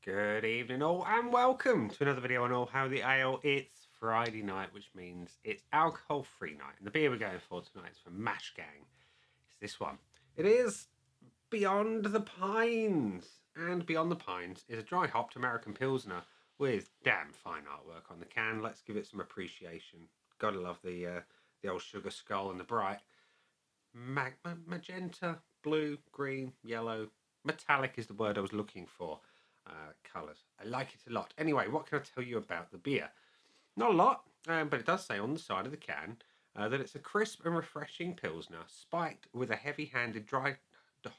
Good evening all and welcome to another video on All How the Ale. It's Friday night, which means it's alcohol free night. And the beer we're going for tonight is from Mash Gang. It's this one. It is Beyond the Pines. And Beyond the Pines is a dry hopped American Pilsner with damn fine artwork on the can. Let's give it some appreciation. Gotta love the old sugar skull and the bright magenta, blue, green, yellow. Metallic is the word I was looking for. Colours. I like it a lot. Anyway, what can I tell you about the beer? Not a lot, but it does say on the side of the can that it's a crisp and refreshing Pilsner, spiked with a heavy-handed dry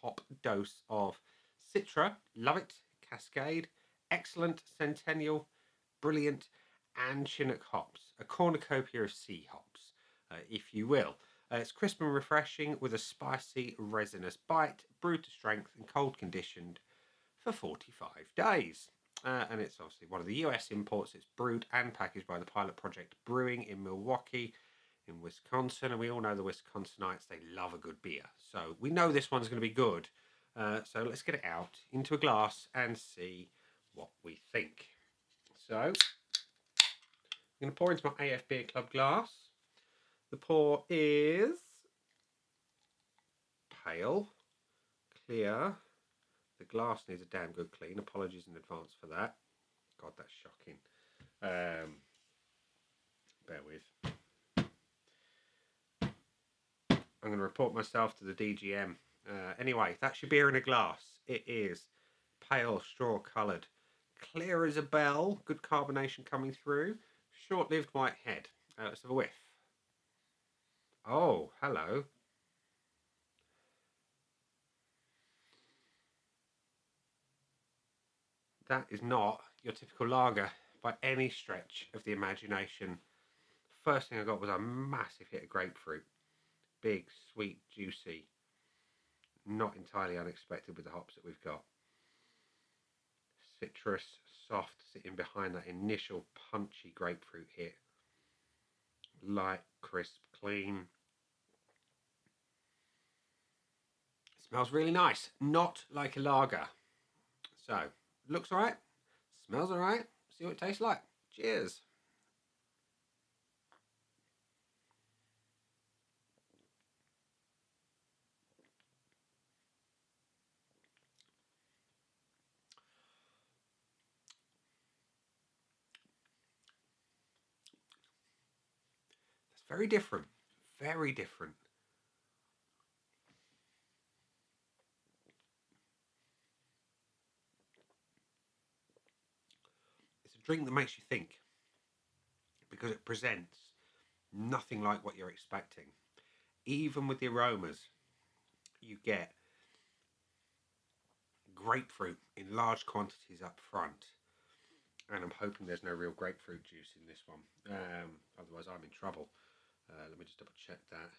hop dose of Citra, love it, Cascade, excellent, Centennial, brilliant, and Chinook hops. A cornucopia of sea hops, if you will. It's crisp and refreshing with a spicy, resinous bite, brewed to strength and cold conditioned for 45 days. And it's obviously one of the US imports. It's brewed and packaged by the pilot project Brewing in Milwaukee, in Wisconsin. And we all know the Wisconsinites, they love a good beer. So we know this one's going to be good. So let's get it out into a glass and see what we think. So I'm going to pour into my AF Beer Club glass. The pour is pale, clear. The glass needs a damn good clean. Apologies in advance for that. God, that's shocking. Bear with. I'm going to report myself to the DGM. Anyway, that's your beer in a glass. It is pale, straw coloured, clear as a bell, good carbonation coming through, short-lived white head. Let's have a whiff. Oh, hello. That is not your typical lager by any stretch of the imagination. First thing I got was a massive hit of grapefruit. Big, sweet, juicy. Not entirely unexpected with the hops that we've got. Citrus, soft, sitting behind that initial punchy grapefruit hit. Light, crisp, clean. It smells really nice. Not like a lager. So, looks alright, smells alright, see what it tastes like. Cheers. It's very different, very different. It's a drink that makes you think because it presents nothing like what you're expecting. Even with the aromas, you get grapefruit in large quantities up front. And I'm hoping there's no real grapefruit juice in this one. Otherwise I'm in trouble. Let me just double check that.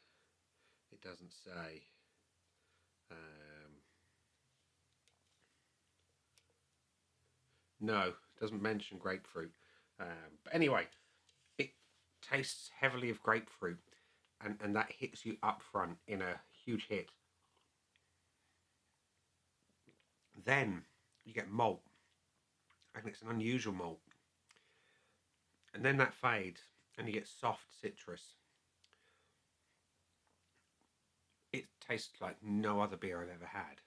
It doesn't say. No, it doesn't mention grapefruit. But anyway, it tastes heavily of grapefruit, and that hits you up front in a huge hit. Then you get malt, and it's an unusual malt. And then that fades, and you get soft citrus. It tastes like no other beer I've ever had.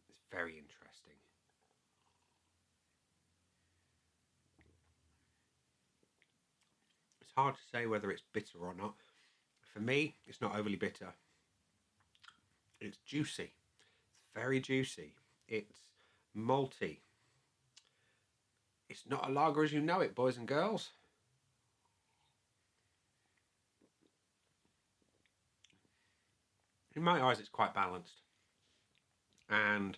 It's very interesting. It's hard to say whether it's bitter or not. For me, it's not overly bitter. It's juicy. It's very juicy. It's malty. It's not a lager as you know it, boys and girls. In my eyes, it's quite balanced. And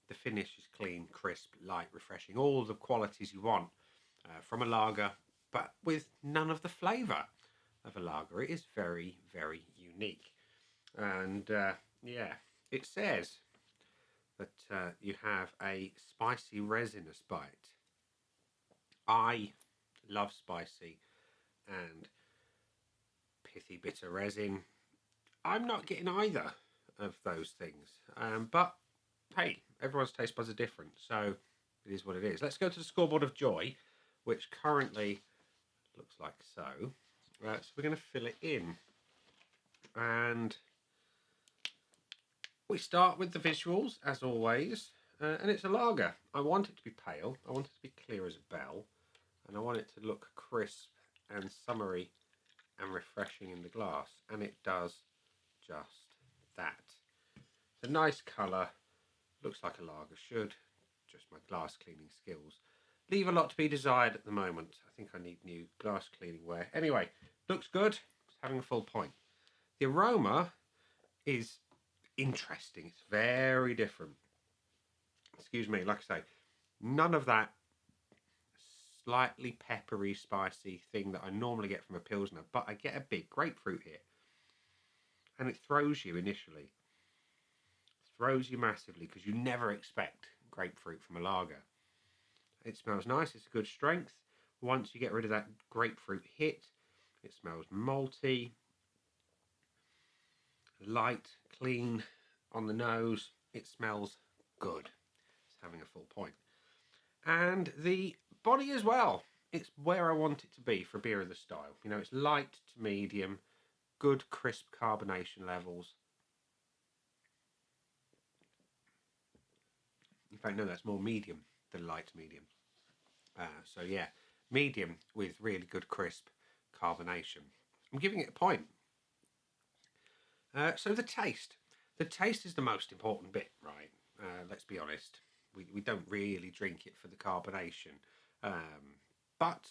the finish is clean, crisp, light, refreshing. All the qualities you want from a lager, but with none of the flavour of a lager. It is very, very unique. And yeah, it says that you have a spicy resinous bite. I love spicy and pithy bitter resin. I'm not getting either of those things. But hey, everyone's taste buds are different. So it is what it is. Let's go to the scoreboard of joy, which currently looks like so. So we're going to fill it in. And we start with the visuals, as always. And it's a lager. I want it to be pale. I want it to be clear as a bell. And I want it to look crisp and summery and refreshing in the glass. And it does just that. It's a nice colour. Looks like a lager should. Just my glass cleaning skills leave a lot to be desired at the moment. I think I need new glass cleaning ware. Anyway, looks good. It's having a full point. The aroma is interesting. It's very different. Excuse me, like I say, none of that slightly peppery, spicy thing that I normally get from a Pilsner, but I get a big grapefruit hit. And it throws you initially. Throws you massively because you never expect grapefruit from a lager. It smells nice, it's a good strength. Once you get rid of that grapefruit hit, it smells malty, light, clean on the nose. It smells good. It's having a full point. And the body as well. It's where I want it to be for a beer of the style. You know, it's light to medium, good crisp carbonation levels. In fact, no, that's more medium than light to medium. So yeah, medium with really good crisp carbonation. I'm giving it a point. So the taste. The taste is the most important bit, right? Let's be honest. We don't really drink it for the carbonation. But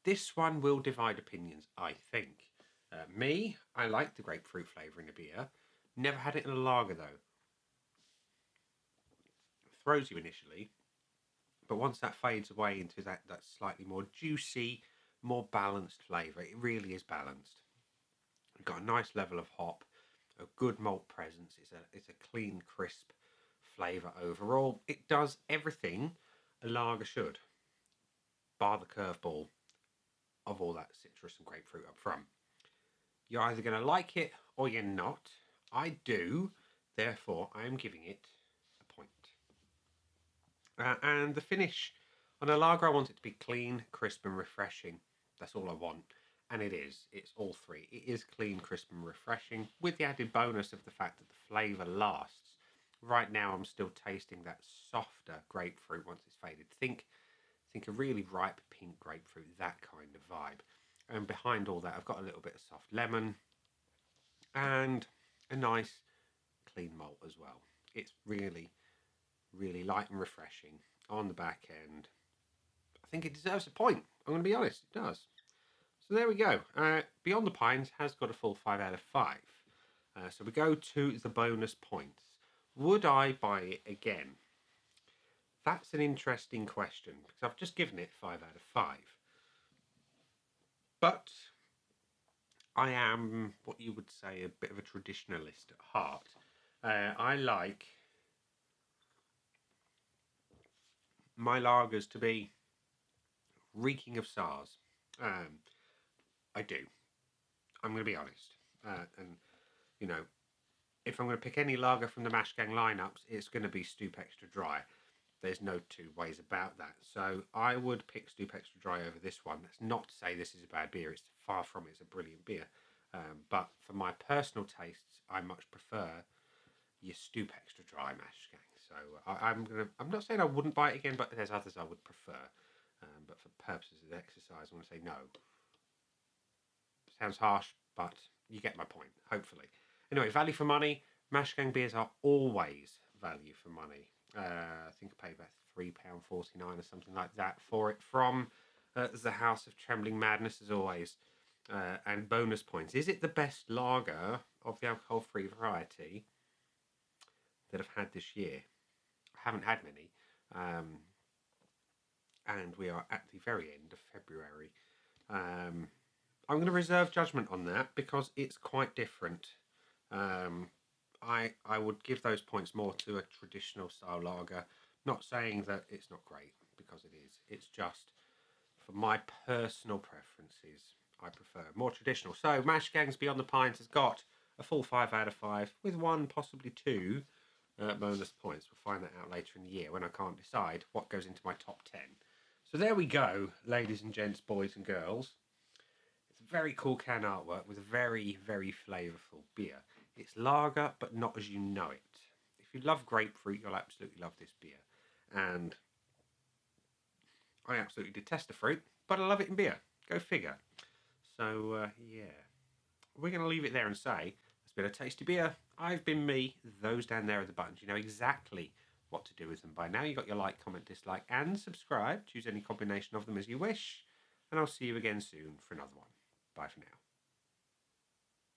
this one will divide opinions, I think. I like the grapefruit flavour in a beer. Never had it in a lager, though. Throws you initially, but once that fades away into that slightly more juicy, more balanced flavour, it really is balanced. You've got a nice level of hop, a good malt presence. It's a clean, crisp flavour overall. It does everything a lager should, bar the curveball of all that citrus and grapefruit up front. You're either going to like it or you're not. I do, therefore I am giving it a point. And the finish on a lager, I want it to be clean, crisp and refreshing. That's all I want. And it is. It's all three. It is clean, crisp and refreshing, with the added bonus of the fact that the flavour lasts. Right now I'm still tasting that softer grapefruit once it's faded. Think a really ripe pink grapefruit, that kind of vibe. And behind all that I've got a little bit of soft lemon and a nice clean malt as well. It's really, really light and refreshing on the back end. I think it deserves a point. I'm going to be honest, it does. So there we go. Beyond the Pines has got a full 5 out of 5. So we go to the bonus points. Would I buy it again? That's an interesting question because I've just given it 5 out of 5. But I am what you would say a bit of a traditionalist at heart. I like my lagers to be reeking of SARS. I do. I'm going to be honest. And, you know, if I'm going to pick any lager from the Mash Gang lineups, it's going to be Stoop Extra Dry. There's no two ways about that. So I would pick Stoop Extra Dry over this one. That's not to say this is a bad beer. It's far from it. It's a brilliant beer. But for my personal tastes, I much prefer your Stoop Extra Dry Mash Gang. So I'm not saying I wouldn't buy it again, but there's others I would prefer. But for purposes of the exercise, I want to say no. Sounds harsh, but you get my point, hopefully. Anyway, value for money. Mash Gang beers are always value for money. I think I paid about £3.49 or something like that for it from the House of Trembling Madness, as always. And bonus points. Is it the best lager of the alcohol-free variety that I've had this year? I haven't had many. And we are at the very end of February. I'm going to reserve judgment on that because it's quite different. I would give those points more to a traditional style lager. Not saying that it's not great, because it is. It's just, for my personal preferences, I prefer more traditional. So Mash Gang's Beyond the Pines has got a full 5 out of 5, with one, possibly two, bonus points. We'll find that out later in the year when I can't decide what goes into my top 10. So there we go, ladies and gents, boys and girls. It's a very cool can artwork with a very, very flavourful beer. It's lager, but not as you know it. If you love grapefruit, you'll absolutely love this beer. And I absolutely detest the fruit, but I love it in beer. Go figure. So, yeah. We're going to leave it there and say, it's been a tasty beer. I've been me. Those down there are the buttons. You know exactly what to do with them by now. You've got your like, comment, dislike, and subscribe. Choose any combination of them as you wish. And I'll see you again soon for another one. Bye for now.